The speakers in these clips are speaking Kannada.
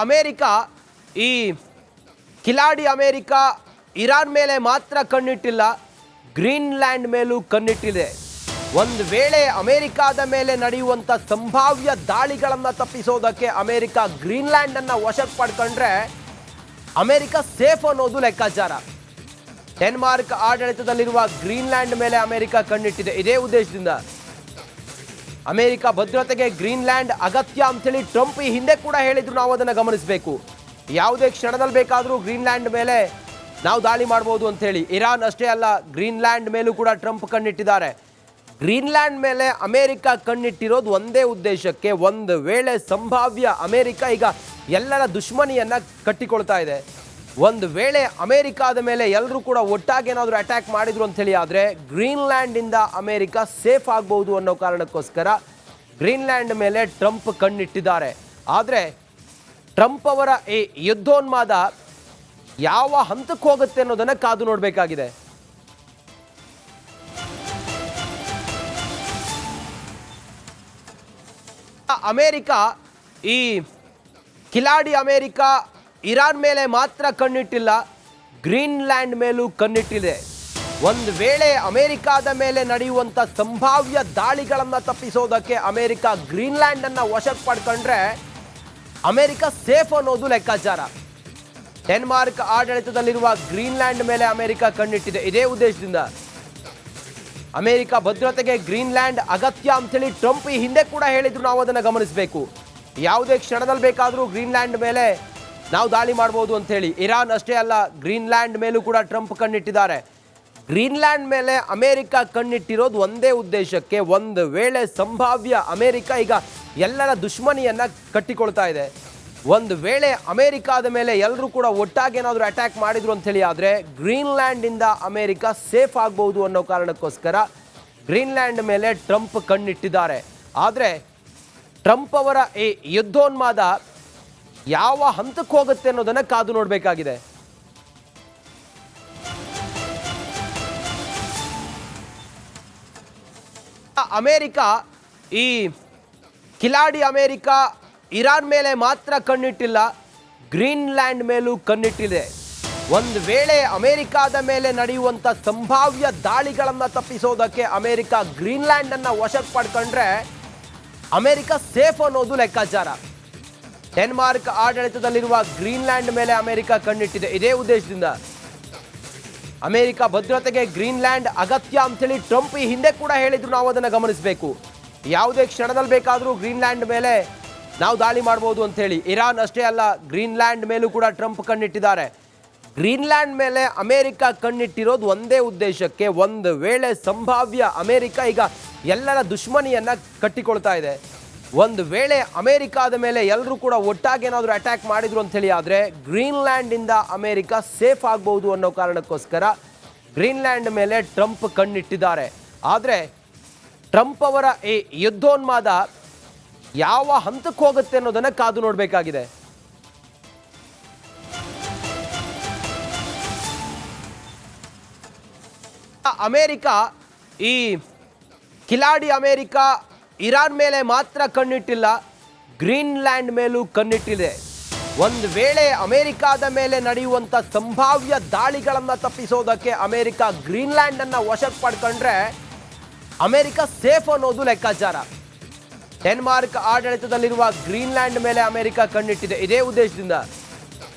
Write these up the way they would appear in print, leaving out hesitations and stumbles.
ಅಮೆರಿಕ ಈ ಕಿಲಾಡಿ ಅಮೆರಿಕ ಇರಾನ್ ಮೇಲೆ ಮಾತ್ರ ಕಣ್ಣಿಟ್ಟಿಲ್ಲ, ಗ್ರೀನ್ಲ್ಯಾಂಡ್ ಮೇಲೂ ಕಣ್ಣಿಟ್ಟಿದೆ. ಒಂದು ವೇಳೆ ಅಮೆರಿಕಾದ ಮೇಲೆ ನಡೆಯುವಂಥ ಸಂಭಾವ್ಯ ದಾಳಿಗಳನ್ನು ತಪ್ಪಿಸೋದಕ್ಕೆ ಅಮೆರಿಕ ಗ್ರೀನ್ಲ್ಯಾಂಡ್ ಅನ್ನು ವಶಕ್ಕೆ ಪಡ್ಕೊಂಡ್ರೆ ಅಮೆರಿಕ ಸೇಫ್ ಅನ್ನೋದು ಲೆಕ್ಕಾಚಾರ. ಡೆನ್ಮಾರ್ಕ್ ಆಡಳಿತದಲ್ಲಿರುವ ಗ್ರೀನ್ಲ್ಯಾಂಡ್ ಮೇಲೆ ಅಮೆರಿಕ ಕಣ್ಣಿಟ್ಟಿದೆ. ಇದೇ ಉದ್ದೇಶದಿಂದ ಅಮೆರಿಕ ಭದ್ರತೆಗೆ ಗ್ರೀನ್ಲ್ಯಾಂಡ್ ಅಗತ್ಯ ಅಂತೇಳಿ ಟ್ರಂಪ್ ಈ ಹಿಂದೆ ಕೂಡ ಹೇಳಿದ್ರು. ನಾವು ಅದನ್ನು ಗಮನಿಸಬೇಕು. ಯಾವುದೇ ಕ್ಷಣದಲ್ಲಿ ಬೇಕಾದರೂ ಗ್ರೀನ್ಲ್ಯಾಂಡ್ ಮೇಲೆ ನಾವು ದಾಳಿ ಮಾಡ್ಬೋದು ಅಂತೇಳಿ. ಇರಾನ್ ಅಷ್ಟೇ ಅಲ್ಲ, ಗ್ರೀನ್ಲ್ಯಾಂಡ್ ಮೇಲೂ ಕೂಡ ಟ್ರಂಪ್ ಕಣ್ಣಿಟ್ಟಿದ್ದಾರೆ. ಗ್ರೀನ್ಲ್ಯಾಂಡ್ ಮೇಲೆ ಅಮೆರಿಕ ಕಣ್ಣಿಟ್ಟಿರೋದು ಒಂದೇ ಉದ್ದೇಶಕ್ಕೆ, ಒಂದು ವೇಳೆ ಸಂಭಾವ್ಯ ಅಮೆರಿಕ ಈಗ ಎಲ್ಲರ ದುಶ್ಮನಿಯನ್ನು ಕಟ್ಟಿಕೊಳ್ತಾ ಇದೆ. ಒಂದು ವೇಳೆ ಅಮೆರಿಕಾದ ಮೇಲೆ ಎಲ್ಲರೂ ಕೂಡ ಒಟ್ಟಾಗಿ ಏನಾದರೂ ಅಟ್ಯಾಕ್ ಮಾಡಿದ್ರು ಅಂಥೇಳಿ ಆದರೆ ಗ್ರೀನ್ಲ್ಯಾಂಡಿಂದ ಅಮೆರಿಕ ಸೇಫ್ ಆಗ್ಬೋದು ಅನ್ನೋ ಕಾರಣಕ್ಕೋಸ್ಕರ ಗ್ರೀನ್ಲ್ಯಾಂಡ್ ಮೇಲೆ ಟ್ರಂಪ್ ಕಣ್ಣಿಟ್ಟಿದ್ದಾರೆ. ಆದರೆ ಟ್ರಂಪ್ ಅವರ ಈ ಯುದ್ಧೋನ್ಮಾದ ಯಾವ ಹಂತಕ್ಕೆ ಹೋಗುತ್ತೆ ಅನ್ನೋದನ್ನು ಕಾದು ನೋಡಬೇಕಾಗಿದೆ. ಅಮೆರಿಕ ಈ ಕಿಲಾಡಿ ಅಮೆರಿಕ ಇರಾನ್ ಮೇಲೆ ಮಾತ್ರ ಕಣ್ಣಿಟ್ಟಿಲ್ಲ, ಗ್ರೀನ್ಲ್ಯಾಂಡ್ ಮೇಲೂ ಕಣ್ಣಿಟ್ಟಿದೆ. ಒಂದು ವೇಳೆ ಅಮೆರಿಕಾದ ಮೇಲೆ ನಡೆಯುವಂಥ ಸಂಭಾವ್ಯ ದಾಳಿಗಳನ್ನು ತಪ್ಪಿಸೋದಕ್ಕೆ ಅಮೆರಿಕ ಗ್ರೀನ್ಲ್ಯಾಂಡ್ ಅನ್ನು ವಶಕ್ಕೆ ಪಡ್ಕೊಂಡ್ರೆ ಅಮೆರಿಕ ಸೇಫ್ ಅನ್ನೋದು ಲೆಕ್ಕಾಚಾರ. ಡೆನ್ಮಾರ್ಕ್ ಆಡಳಿತದಲ್ಲಿರುವ ಗ್ರೀನ್ಲ್ಯಾಂಡ್ ಮೇಲೆ ಅಮೆರಿಕ ಕಣ್ಣಿಟ್ಟಿದೆ. ಇದೇ ಉದ್ದೇಶದಿಂದ ಅಮೆರಿಕ ಭದ್ರತೆಗೆ ಗ್ರೀನ್ಲ್ಯಾಂಡ್ ಅಗತ್ಯ ಅಂತೇಳಿ ಟ್ರಂಪ್ ಈ ಹಿಂದೆ ಕೂಡ ಹೇಳಿದ್ರು. ನಾವು ಅದನ್ನು ಗಮನಿಸಬೇಕು. ಯಾವುದೇ ಕ್ಷಣದಲ್ಲಿ ಬೇಕಾದರೂ ಗ್ರೀನ್ಲ್ಯಾಂಡ್ ಮೇಲೆ ನಾವು ದಾಳಿ ಮಾಡ್ಬೋದು ಅಂತೇಳಿ. ಇರಾನ್ ಅಷ್ಟೇ ಅಲ್ಲ, ಗ್ರೀನ್ಲ್ಯಾಂಡ್ ಮೇಲೂ ಕೂಡ ಟ್ರಂಪ್ ಕಣ್ಣಿಟ್ಟಿದ್ದಾರೆ. ಗ್ರೀನ್ಲ್ಯಾಂಡ್ ಮೇಲೆ ಅಮೆರಿಕ ಕಣ್ಣಿಟ್ಟಿರೋದು ಒಂದೇ ಉದ್ದೇಶಕ್ಕೆ, ಒಂದು ವೇಳೆ ಸಂಭಾವ್ಯ ಅಮೆರಿಕ ಈಗ ಎಲ್ಲರ ದುಶ್ಮನಿಯನ್ನು ಕಟ್ಟಿಕೊಳ್ತಾ ಇದೆ. ಒಂದು ವೇಳೆ ಅಮೆರಿಕಾದ ಮೇಲೆ ಎಲ್ಲರೂ ಕೂಡ ಒಟ್ಟಾಗಿ ಏನಾದರೂ ಅಟ್ಯಾಕ್ ಮಾಡಿದ್ರು ಅಂಥೇಳಿ ಆದರೆ ಗ್ರೀನ್ಲ್ಯಾಂಡಿಂದ ಅಮೆರಿಕ ಸೇಫ್ ಆಗ್ಬೋದು ಅನ್ನೋ ಕಾರಣಕ್ಕೋಸ್ಕರ ಗ್ರೀನ್ಲ್ಯಾಂಡ್ ಮೇಲೆ ಟ್ರಂಪ್ ಕಣ್ಣಿಟ್ಟಿದ್ದಾರೆ. ಆದರೆ ಟ್ರಂಪ್ ಅವರ ಈ ಯುದ್ಧೋನ್ಮಾದ ಯಾವ ಹಂತಕ್ಕೆ ಹೋಗುತ್ತೆ ಅನ್ನೋದನ್ನು ಕಾದು ನೋಡಬೇಕಾಗಿದೆ. ಅಮೆರಿಕ ಈ ಕಿಲಾಡಿ ಅಮೆರಿಕ ಇರಾನ್ ಮೇಲೆ ಮಾತ್ರ ಕಣ್ಣಿಟ್ಟಿಲ್ಲ, ಗ್ರೀನ್ಲ್ಯಾಂಡ್ ಮೇಲೂ ಕಣ್ಣಿಟ್ಟಿದೆ. ಒಂದು ವೇಳೆ ಅಮೆರಿಕಾದ ಮೇಲೆ ನಡೆಯುವಂಥ ಸಂಭಾವ್ಯ ದಾಳಿಗಳನ್ನು ತಪ್ಪಿಸೋದಕ್ಕೆ ಅಮೆರಿಕ ಗ್ರೀನ್ಲ್ಯಾಂಡ್ ಅನ್ನು ವಶಕ್ಕೆ ಪಡ್ಕೊಂಡ್ರೆ ಅಮೆರಿಕ ಸೇಫ್ ಅನ್ನೋದು ಲೆಕ್ಕಾಚಾರ. ಡೆನ್ಮಾರ್ಕ್ ಆಡಳಿತದಲ್ಲಿರುವ ಗ್ರೀನ್ಲ್ಯಾಂಡ್ ಮೇಲೆ ಅಮೆರಿಕ ಕಣ್ಣಿಟ್ಟಿದೆ. ಇದೇ ಉದ್ದೇಶದಿಂದ ಅಮೆರಿಕ ಭದ್ರತೆಗೆ ಗ್ರೀನ್ಲ್ಯಾಂಡ್ ಅಗತ್ಯ ಅಂತೇಳಿ ಟ್ರಂಪ್ ಈ ಹಿಂದೆ ಕೂಡ ಹೇಳಿದ್ರು. ನಾವು ಅದನ್ನು ಗಮನಿಸಬೇಕು. ಯಾವುದೇ ಕ್ಷಣದಲ್ಲಿ ಬೇಕಾದರೂ ಗ್ರೀನ್ಲ್ಯಾಂಡ್ ಮೇಲೆ ನಾವು ದಾಳಿ ಮಾಡ್ಬೋದು ಅಂತೇಳಿ. ಇರಾನ್ ಅಷ್ಟೇ ಅಲ್ಲ, ಗ್ರೀನ್ಲ್ಯಾಂಡ್ ಮೇಲೂ ಕೂಡ ಟ್ರಂಪ್ ಕಣ್ಣಿಟ್ಟಿದ್ದಾರೆ. ಗ್ರೀನ್ಲ್ಯಾಂಡ್ ಮೇಲೆ ಅಮೆರಿಕ ಕಣ್ಣಿಟ್ಟಿರೋದು ಒಂದೇ ಉದ್ದೇಶಕ್ಕೆ, ಒಂದು ವೇಳೆ ಸಂಭಾವ್ಯ ಅಮೆರಿಕ ಈಗ ಎಲ್ಲರ ದುಶ್ಮನಿಯನ್ನು ಕಟ್ಟಿಕೊಳ್ತಾ ಇದೆ. ಒಂದು ವೇಳೆ ಅಮೆರಿಕಾದ ಮೇಲೆ ಎಲ್ಲರೂ ಕೂಡ ಒಟ್ಟಾಗಿ ಏನಾದರೂ ಅಟ್ಯಾಕ್ ಮಾಡಿದ್ರು ಅಂಥೇಳಿ ಆದರೆ ಗ್ರೀನ್ಲ್ಯಾಂಡಿಂದ ಅಮೆರಿಕ ಸೇಫ್ ಆಗ್ಬೋದು ಅನ್ನೋ ಕಾರಣಕ್ಕೋಸ್ಕರ ಗ್ರೀನ್ಲ್ಯಾಂಡ್ ಮೇಲೆ ಟ್ರಂಪ್ ಕಣ್ಣಿಟ್ಟಿದ್ದಾರೆ. ಆದರೆ ಟ್ರಂಪ್ ಅವರ ಈ ಯುದ್ಧೋನ್ಮಾದ ಯಾವ ಹಂತಕ್ಕೆ ಹೋಗುತ್ತೆ ಅನ್ನೋದನ್ನು ಕಾದು ನೋಡಬೇಕಾಗಿದೆ. ಅಮೆರಿಕ ಈ ಕಿಲಾಡಿ ಅಮೆರಿಕ ಇರಾನ್ ಮೇಲೆ ಮಾತ್ರ ಕಣ್ಣಿಟ್ಟಿಲ್ಲ, ಗ್ರೀನ್ಲ್ಯಾಂಡ್ ಮೇಲೂ ಕಣ್ಣಿಟ್ಟಿದೆ. ಒಂದು ವೇಳೆ ಅಮೆರಿಕಾದ ಮೇಲೆ ನಡೆಯುವಂಥ ಸಂಭಾವ್ಯ ದಾಳಿಗಳನ್ನು ತಪ್ಪಿಸೋದಕ್ಕೆ ಅಮೆರಿಕ ಗ್ರೀನ್ಲ್ಯಾಂಡ್ ಅನ್ನು ವಶಕ್ಕೆ ಪಡ್ಕೊಂಡ್ರೆ ಅಮೆರಿಕ ಸೇಫ್ ಅನ್ನೋದು ಲೆಕ್ಕಾಚಾರ. ಡೆನ್ಮಾರ್ಕ್ ಆಡಳಿತದಲ್ಲಿರುವ ಗ್ರೀನ್ಲ್ಯಾಂಡ್ ಮೇಲೆ ಅಮೆರಿಕ ಕಣ್ಣಿಟ್ಟಿದೆ. ಇದೇ ಉದ್ದೇಶದಿಂದ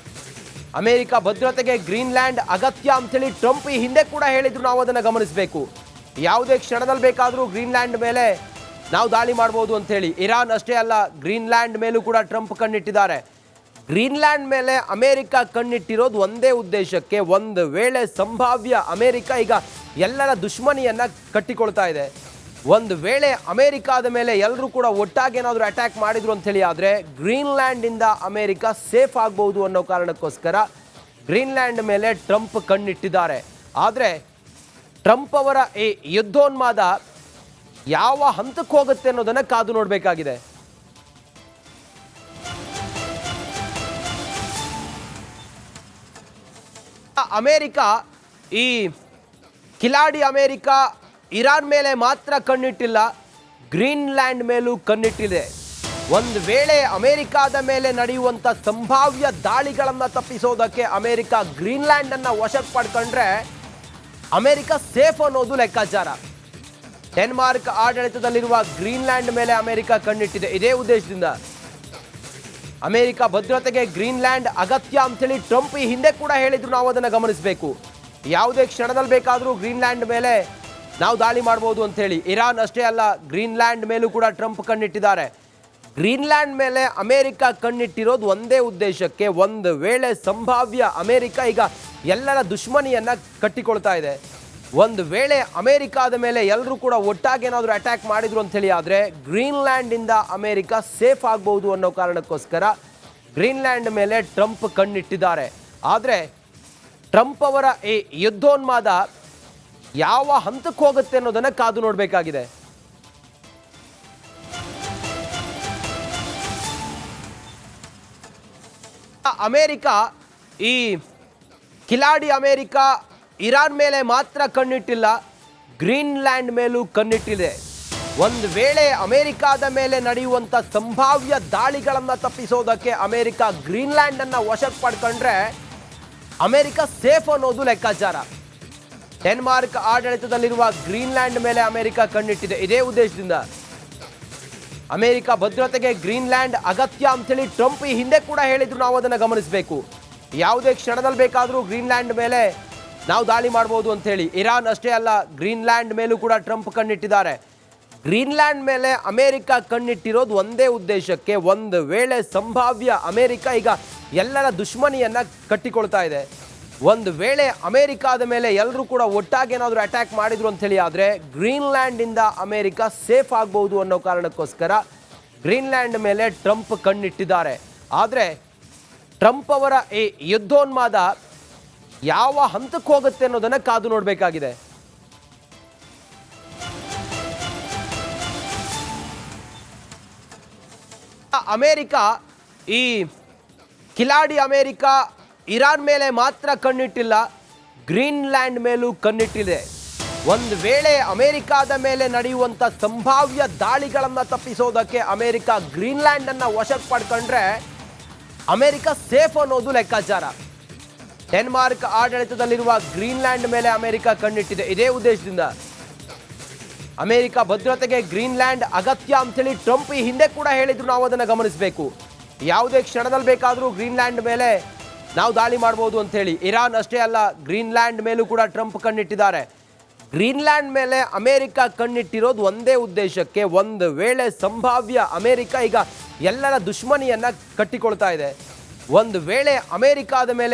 ಅಮೆರಿಕ ಭದ್ರತೆಗೆ ಗ್ರೀನ್ಲ್ಯಾಂಡ್ ಅಗತ್ಯ ಅಂತೇಳಿ ಟ್ರಂಪ್ ಈ ಹಿಂದೆ ಕೂಡ ಹೇಳಿದ್ರು. ನಾವು ಅದನ್ನು ಗಮನಿಸಬೇಕು. ಯಾವುದೇ ಕ್ಷಣದಲ್ಲಿ ಬೇಕಾದರೂ ಗ್ರೀನ್ಲ್ಯಾಂಡ್ ಮೇಲೆ ನಾವು ದಾಳಿ ಮಾಡ್ಬೋದು ಅಂತೇಳಿ. ಇರಾನ್ ಅಷ್ಟೇ ಅಲ್ಲ, ಗ್ರೀನ್ಲ್ಯಾಂಡ್ ಮೇಲೂ ಕೂಡ ಟ್ರಂಪ್ ಕಣ್ಣಿಟ್ಟಿದ್ದಾರೆ. ಗ್ರೀನ್ಲ್ಯಾಂಡ್ ಮೇಲೆ ಅಮೆರಿಕ ಕಣ್ಣಿಟ್ಟಿರೋದು ಒಂದೇ ಉದ್ದೇಶಕ್ಕೆ, ಒಂದು ವೇಳೆ ಸಂಭಾವ್ಯ ಅಮೆರಿಕ ಈಗ ಎಲ್ಲರ ದುಶ್ಮನಿಯನ್ನು ಕಟ್ಟಿಕೊಳ್ತಾ ಇದೆ. ಒಂದು ವೇಳೆ ಅಮೆರಿಕಾದ ಮೇಲೆ ಎಲ್ಲರೂ ಕೂಡ ಒಟ್ಟಾಗಿ ಏನಾದರೂ ಅಟ್ಯಾಕ್ ಮಾಡಿದ್ರು ಅಂಥೇಳಿ ಆದರೆ ಗ್ರೀನ್ಲ್ಯಾಂಡಿಂದ ಅಮೆರಿಕ ಸೇಫ್ ಆಗ್ಬೋದು ಅನ್ನೋ ಕಾರಣಕ್ಕೋಸ್ಕರ ಗ್ರೀನ್ಲ್ಯಾಂಡ್ ಮೇಲೆ ಟ್ರಂಪ್ ಕಣ್ಣಿಟ್ಟಿದ್ದಾರೆ. ಆದರೆ ಟ್ರಂಪ್ ಅವರ ಈ ಯುದ್ಧೋನ್ಮಾದ ಯಾವ ಹಂತಕ್ಕೆ ಹೋಗುತ್ತೆ ಅನ್ನೋದನ್ನು ಕಾದು ನೋಡಬೇಕಾಗಿದೆ. ಅಮೆರಿಕ ಈ ಕಿಲಾಡಿ ಅಮೆರಿಕ ಇರಾನ್ ಮೇಲೆ ಮಾತ್ರ ಕಣ್ಣಿಟ್ಟಿಲ್ಲ, ಗ್ರೀನ್ಲ್ಯಾಂಡ್ ಮೇಲೂ ಕಣ್ಣಿಟ್ಟಿದೆ. ಒಂದು ವೇಳೆ ಅಮೆರಿಕಾದ ಮೇಲೆ ನಡೆಯುವಂಥ ಸಂಭಾವ್ಯ ದಾಳಿಗಳನ್ನು ತಪ್ಪಿಸೋದಕ್ಕೆ ಅಮೆರಿಕ ಗ್ರೀನ್ಲ್ಯಾಂಡ್ ಅನ್ನು ವಶಕ್ಕೆ ಪಡ್ಕೊಂಡ್ರೆ ಅಮೆರಿಕ ಸೇಫ್ ಅನ್ನೋದು ಲೆಕ್ಕಾಚಾರ. ಡೆನ್ಮಾರ್ಕ್ ಆಡಳಿತದಲ್ಲಿರುವ ಗ್ರೀನ್ಲ್ಯಾಂಡ್ ಮೇಲೆ ಅಮೆರಿಕ ಕಣ್ಣಿಟ್ಟಿದೆ. ಇದೇ ಉದ್ದೇಶದಿಂದ ಅಮೆರಿಕ ಭದ್ರತೆಗೆ ಗ್ರೀನ್ಲ್ಯಾಂಡ್ ಅಗತ್ಯ ಅಂತೇಳಿ ಟ್ರಂಪ್ ಈ ಹಿಂದೆ ಕೂಡ ಹೇಳಿದ್ರು. ನಾವು ಅದನ್ನು ಗಮನಿಸಬೇಕು. ಯಾವುದೇ ಕ್ಷಣದಲ್ಲಿ ಬೇಕಾದರೂ ಗ್ರೀನ್ಲ್ಯಾಂಡ್ ಮೇಲೆ ನಾವು ದಾಳಿ ಮಾಡ್ಬೋದು ಅಂತೇಳಿ. ಇರಾನ್ ಅಷ್ಟೇ ಅಲ್ಲ, ಗ್ರೀನ್ಲ್ಯಾಂಡ್ ಮೇಲೂ ಕೂಡ ಟ್ರಂಪ್ ಕಣ್ಣಿಟ್ಟಿದ್ದಾರೆ. ಗ್ರೀನ್ಲ್ಯಾಂಡ್ ಮೇಲೆ ಅಮೆರಿಕ ಕಣ್ಣಿಟ್ಟಿರೋದು ಒಂದೇ ಉದ್ದೇಶಕ್ಕೆ, ಒಂದು ವೇಳೆ ಸಂಭಾವ್ಯ ಅಮೆರಿಕ ಈಗ ಎಲ್ಲರ ದುಶ್ಮನಿಯನ್ನು ಕಟ್ಟಿಕೊಳ್ತಾ ಇದೆ. ಒಂದು ವೇಳೆ ಅಮೆರಿಕಾದ ಮೇಲೆ ಎಲ್ಲರೂ ಕೂಡ ಒಟ್ಟಾಗಿ ಏನಾದರೂ ಅಟ್ಯಾಕ್ ಮಾಡಿದ್ರು ಅಂಥೇಳಿ ಆದರೆ ಗ್ರೀನ್ಲ್ಯಾಂಡಿಂದ ಅಮೆರಿಕ ಸೇಫ್ ಆಗ್ಬೋದು ಅನ್ನೋ ಕಾರಣಕ್ಕೋಸ್ಕರ ಗ್ರೀನ್ಲ್ಯಾಂಡ್ ಮೇಲೆ ಟ್ರಂಪ್ ಕಣ್ಣಿಟ್ಟಿದ್ದಾರೆ. ಆದರೆ ಟ್ರಂಪ್ ಅವರ ಈ ಯುದ್ಧೋನ್ಮಾದ ಯಾವ ಹಂತಕ್ಕೆ ಹೋಗುತ್ತೆ ಅನ್ನೋದನ್ನು ಕಾದು ನೋಡಬೇಕಾಗಿದೆ. ಅಮೆರಿಕ ಈ ಕಿಲಾಡಿ ಅಮೆರಿಕ ಇರಾನ್ ಮೇಲೆ ಮಾತ್ರ ಕಣ್ಣಿಟ್ಟಿಲ್ಲ, ಗ್ರೀನ್ಲ್ಯಾಂಡ್ ಮೇಲೂ ಕಣ್ಣಿಟ್ಟಿದೆ. ಒಂದು ವೇಳೆ ಅಮೆರಿಕಾದ ಮೇಲೆ ನಡೆಯುವಂಥ ಸಂಭಾವ್ಯ ದಾಳಿಗಳನ್ನು ತಪ್ಪಿಸೋದಕ್ಕೆ ಅಮೆರಿಕ ಗ್ರೀನ್ಲ್ಯಾಂಡ್ ಅನ್ನು ವಶಕ್ಕೆ ಪಡ್ಕೊಂಡ್ರೆ ಅಮೆರಿಕ ಸೇಫ್ ಅನ್ನೋದು ಲೆಕ್ಕಾಚಾರ. ಡೆನ್ಮಾರ್ಕ್ ಆಡಳಿತದಲ್ಲಿರುವ ಗ್ರೀನ್ಲ್ಯಾಂಡ್ ಮೇಲೆ ಅಮೆರಿಕ ಕಣ್ಣಿಟ್ಟಿದೆ. ಇದೇ ಉದ್ದೇಶದಿಂದ ಅಮೆರಿಕ ಭದ್ರತೆಗೆ ಗ್ರೀನ್ಲ್ಯಾಂಡ್ ಅಗತ್ಯ ಅಂತೇಳಿ ಟ್ರಂಪ್ ಈ ಹಿಂದೆ ಕೂಡ ಹೇಳಿದ್ರು. ನಾವು ಅದನ್ನು ಗಮನಿಸಬೇಕು. ಯಾವುದೇ ಕ್ಷಣದಲ್ಲಿ ಬೇಕಾದರೂ ಗ್ರೀನ್ಲ್ಯಾಂಡ್ ಮೇಲೆ ನಾವು ದಾಳಿ ಮಾಡ್ಬೋದು ಅಂತೇಳಿ. ಇರಾನ್ ಅಷ್ಟೇ ಅಲ್ಲ, ಗ್ರೀನ್ಲ್ಯಾಂಡ್ ಮೇಲೂ ಕೂಡ ಟ್ರಂಪ್ ಕಣ್ಣಿಟ್ಟಿದ್ದಾರೆ. ಗ್ರೀನ್ಲ್ಯಾಂಡ್ ಮೇಲೆ ಅಮೆರಿಕ ಕಣ್ಣಿಟ್ಟಿರೋದು ಒಂದೇ ಉದ್ದೇಶಕ್ಕೆ, ಒಂದು ವೇಳೆ ಸಂಭಾವ್ಯ ಅಮೆರಿಕ ಈಗ ಎಲ್ಲರ ದುಶ್ಮನಿಯನ್ನು ಕಟ್ಟಿಕೊಳ್ತಾ ಇದೆ. ಒಂದು ವೇಳೆ ಅಮೆರಿಕಾದ ಮೇಲೆ ಎಲ್ಲರೂ ಕೂಡ ಒಟ್ಟಾಗಿ ಏನಾದರೂ ಅಟ್ಯಾಕ್ ಮಾಡಿದ್ರು ಅಂಥೇಳಿ ಆದರೆ ಗ್ರೀನ್ಲ್ಯಾಂಡಿಂದ ಅಮೆರಿಕ ಸೇಫ್ ಆಗ್ಬೋದು ಅನ್ನೋ ಕಾರಣಕ್ಕೋಸ್ಕರ ಗ್ರೀನ್ಲ್ಯಾಂಡ್ ಮೇಲೆ ಟ್ರಂಪ್ ಕಣ್ಣಿಟ್ಟಿದ್ದಾರೆ. ಆದರೆ ಟ್ರಂಪ್ ಅವರ ಈ ಯುದ್ಧೋನ್ಮಾದ ಯಾವ ಹಂತಕ್ಕೆ ಹೋಗುತ್ತೆ ಅನ್ನೋದನ್ನು ಕಾದು ನೋಡಬೇಕಾಗಿದೆ. ಅಮೆರಿಕ ಈ ಕಿಲಾಡಿ ಅಮೆರಿಕ ಇರಾನ್ ಮೇಲೆ ಮಾತ್ರ ಕಣ್ಣಿಟ್ಟಿಲ್ಲ, ಗ್ರೀನ್ಲ್ಯಾಂಡ್ ಮೇಲೂ ಕಣ್ಣಿಟ್ಟಿದೆ. ಒಂದು ವೇಳೆ ಅಮೆರಿಕಾದ ಮೇಲೆ ನಡೆಯುವಂಥ ಸಂಭಾವ್ಯ ದಾಳಿಗಳನ್ನು ತಪ್ಪಿಸೋದಕ್ಕೆ ಅಮೆರಿಕ ಗ್ರೀನ್ಲ್ಯಾಂಡ್ ಅನ್ನು ವಶಕ್ಕೆ ಪಡ್ಕೊಂಡ್ರೆ ಅಮೆರಿಕ ಸೇಫ್ ಅನ್ನೋದು ಲೆಕ್ಕಾಚಾರ. ಡೆನ್ಮಾರ್ಕ್ ಆಡಳಿತದಲ್ಲಿರುವ ಗ್ರೀನ್ಲ್ಯಾಂಡ್ ಮೇಲೆ ಅಮೆರಿಕ ಕಣ್ಣಿಟ್ಟಿದೆ. ಇದೇ ಉದ್ದೇಶದಿಂದ ಅಮೆರಿಕ ಭದ್ರತೆಗೆ ಗ್ರೀನ್ಲ್ಯಾಂಡ್ ಅಗತ್ಯ ಅಂತೇಳಿ ಟ್ರಂಪ್ ಈ ಹಿಂದೆ ಕೂಡ ಹೇಳಿದ್ರು. ನಾವು ಅದನ್ನು ಗಮನಿಸಬೇಕು. ಯಾವುದೇ ಕ್ಷಣದಲ್ಲಿ ಬೇಕಾದರೂ ಗ್ರೀನ್ಲ್ಯಾಂಡ್ ಮೇಲೆ ನಾವು ದಾಳಿ ಮಾಡ್ಬೋದು ಅಂತೇಳಿ. ಇರಾನ್ ಅಷ್ಟೇ ಅಲ್ಲ, ಗ್ರೀನ್ಲ್ಯಾಂಡ್ ಮೇಲೂ ಕೂಡ ಟ್ರಂಪ್ ಕಣ್ಣಿಟ್ಟಿದ್ದಾರೆ. ಗ್ರೀನ್ಲ್ಯಾಂಡ್ ಮೇಲೆ ಅಮೆರಿಕ ಕಣ್ಣಿಟ್ಟಿರೋದು ಒಂದೇ ಉದ್ದೇಶಕ್ಕೆ, ಒಂದು ವೇಳೆ ಸಂಭಾವ್ಯ ಅಮೆರಿಕ ಈಗ ಎಲ್ಲರ ದುಶ್ಮನಿಯನ್ನು ಕಟ್ಟಿಕೊಳ್ತಾ ಇದೆ. ಒಂದು ವೇಳೆ ಅಮೆರಿಕಾದ ಮೇಲೆ